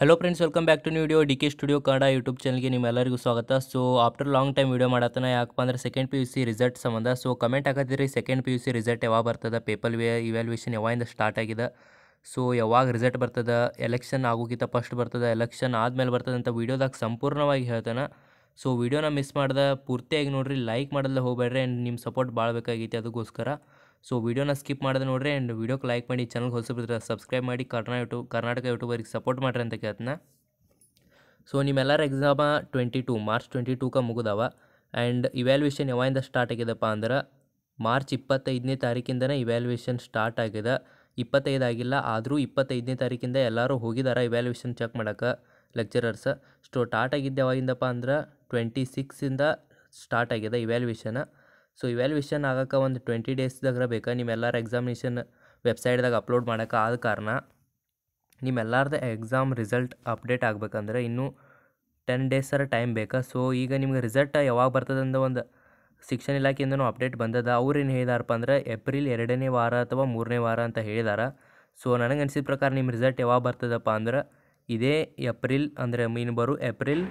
Hello friends, welcome back to new video. D K studio Kannada YouTube ಚಾನಲ್ಗೆ ನಿಮ್ಮೆಲ್ಲರಿಗೂ ಸ್ವಾಗತ. So after long time video ಮಾಡತ್ತನ ಯಾಕಪ್ಪ ಅಂದ್ರೆ second P U C result ಸಂಬಂಧ. ಸೊ ಕಮೆಂಟ್ ಹಾಕತ್ತಿರಿ second P U C result ಯಾವಾಗ ಬರ್ತದೆ, ಪೇಪರ್ ಇವ್ಯಾಲ್ಯೂಯೇಷನ್ ಯಾವಾಗಿಂದ ಸ್ಟಾರ್ಟ್ ಆಗಿದೆ, ಸೊ ಯಾವಾಗ ರಿಸಲ್ಟ್ ಬರ್ತದೆ, ಎಲೆಕ್ಷನ್ ಆಗೋಕ್ಕಿಂತ ಫಸ್ಟ್ ಬರ್ತದೆ, ಎಲೆಕ್ಷನ್ ಆದಮೇಲೆ ಬರ್ತದೆ ಅಂತ ವೀಡಿಯೋದಾಗ ಸಂಪೂರ್ಣವಾಗಿ ಹೇಳ್ತಾನೆ. ಸೊ ವೀಡಿಯೋನ ಮಿಸ್ ಮಾಡ್ದೆ ಪೂರ್ತಿಯಾಗಿ ನೋಡಿರಿ, ಲೈಕ್ ಮಾಡೋದಲ್ಲ ಹೋಗಬೇಡ್ರಿ. ಆ್ಯಂಡ್ ನಿಮ್ಮ ಸಪೋರ್ಟ್ ಭಾಳ ಬೇಕಾಗೈತಿ ಅದಕ್ಕೋಸ್ಕರ. ಸೊ ವೀಡಿಯೋನ ಸ್ಕಿಪ್ ಮಾಡಿದೆ ನೋಡಿರಿ. ಆ್ಯಂಡ್ ವೀಡಿಯೋಕ್ಕೆ ಲೈಕ್ ಮಾಡಿ, ಚಾನಲ್ಗೆ ಹೊಸಬಿದ್ರೆ ಸಬ್ಸ್ಕ್ರೈಬ್ ಮಾಡಿ, ಕರ್ನಾಟಕ ಯೂಟ್ಯೂಬರಿಗೆ ಸಪೋರ್ಟ್ ಮಾಡಿರಿ ಅಂತ ಕೇಳ್ತಾನೆ. ಸೊ ನಿಮ್ಮೆಲ್ಲರ ಎಕ್ಸಾಮ ಮಾರ್ಚ್ 22ಕ್ಕೆ ಮುಗಿದವ. ಆ್ಯಂಡ್ ಇವ್ಯಾಲ್ಯೂಯೇಷನ್ ಯಾವಾಗಿಂದ ಸ್ಟಾರ್ಟ್ ಆಗಿದೆಪ್ಪ ಅಂದ್ರೆ ಮಾರ್ಚ್ 25ನೇ ತಾರೀಕಿಂದನೇ ಇವ್ಯಾಲ್ಯೂಯೇಷನ್ ಸ್ಟಾರ್ಟ್ ಆಗಿದೆ. 25 ಆಗಿಲ್ಲ, ಆದರೂ 25ನೇ ತಾರೀಕಿಂದ ಎಲ್ಲರೂ ಹೋಗಿದ್ದಾರೆ ಇವ್ಯಾಲ್ಯೂಯೇಷನ್ ಚೆಕ್ ಮಾಡೋಕ್ಕೆ ಲೆಕ್ಚರರ್ಸ್. ಸ್ಟಾರ್ಟ್ ಆಗಿದ್ದು ಯಾವಾಗಿಂದಪ್ಪ ಅಂದ್ರೆ 26ಇಂದ ಸ್ಟಾರ್ಟ್ ಆಗಿದೆ ಇವ್ಯಾಲ್ಯೂಯೇಷನ್. ಸೊ ಇವ್ಯಾಲ್ಯೂಯೇಷನ್ ಆಗೋಕ್ಕೆ ಒಂದು 20 ಡೇಸ್ದಾಗ ಬೇಕಾ ನಿಮ್ಮೆಲ್ಲರ ಎಕ್ಸಾಮಿನೇಷನ್ ವೆಬ್ಸೈಟ್ದಾಗ ಅಪ್ಲೋಡ್ ಮಾಡೋಕ್ಕೆ. ಆದ ಕಾರಣ ನಿಮ್ಮೆಲ್ಲರದ್ದು ಎಕ್ಸಾಮ್ ರಿಸಲ್ಟ್ ಅಪ್ಡೇಟ್ ಆಗಬೇಕಂದ್ರೆ ಇನ್ನೂ 10 ಡೇಸರ ಟೈಮ್ ಬೇಕಾ. ಸೊ ಈಗ ನಿಮ್ಗೆ ರಿಸಲ್ಟ್ ಯಾವಾಗ ಬರ್ತದೆ ಅಂತ ಒಂದು ಶಿಕ್ಷಣ ಇಲಾಖೆಯಿಂದನೂ ಅಪ್ಡೇಟ್ ಬಂದದ. ಅವ್ರೇನು ಹೇಳಿದಾರಪ್ಪ ಅಂದ್ರೆ ಏಪ್ರಿಲ್ 2ನೇ ವಾರ ಅಥವಾ 3ನೇ ವಾರ ಅಂತ ಹೇಳಿದಾರೆ. ಸೊ ನನಗೆ ಅನಿಸಿದ ಪ್ರಕಾರ ನಿಮ್ಮ ರಿಸಲ್ಟ್ ಯಾವಾಗ ಬರ್ತದಪ್ಪ ಅಂದ್ರೆ ಇದೇ ಏಪ್ರಿಲ್ ಅಂದರೆ ಬರೋ ಏಪ್ರಿಲ್